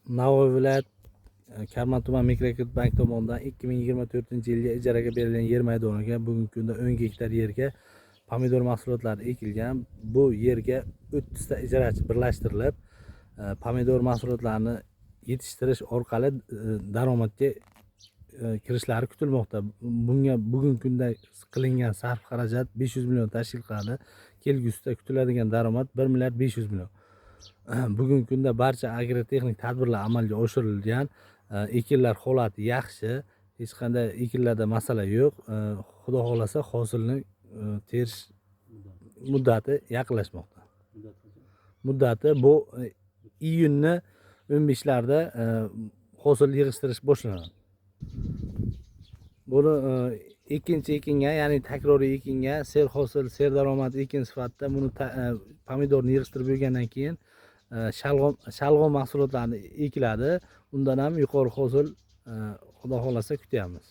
Navoiy viloyat Karman tuman mikrokredit bank tomonidan 2024-yilga ijaraga berilgan yer maydoniga bugungi kunda 10 gektar yerga pomidor mahsulotlari ekilgan. Bu yerga 30 ta ijarachi birlashtirilib, pomidor mahsulotlarini yetishtirish orqali daromadga kirishlari kutilmoqda. Bunga bugungi kunda qilingan sarf xarajat 500 million tashkil qiladi. Kelgusida kutiladigan daromad 1 milliard 500 million. Bugungi kunda barcha agrotexnik tadbirlar amalga oshirilgan. Ekinlar holati yaxshi, hech qanday ekinlarda masala yo'q. Xudo xolasa hosilni terish muddati yaqinlashmoqda. Muddati bu iyunni 15larida hosil yig'ishtirish boshlanadi. Buni ikkinchi ekinga, ya'ni takroriy ekinga, serhosil, serdaromad ekin sifatida buni pomidorni yig'ishtirib bo'lgandan keyin shalg'om mahsulotlarni ekiladi. Undan ham yuqori hosil Xudo xolasa kutyapmiz.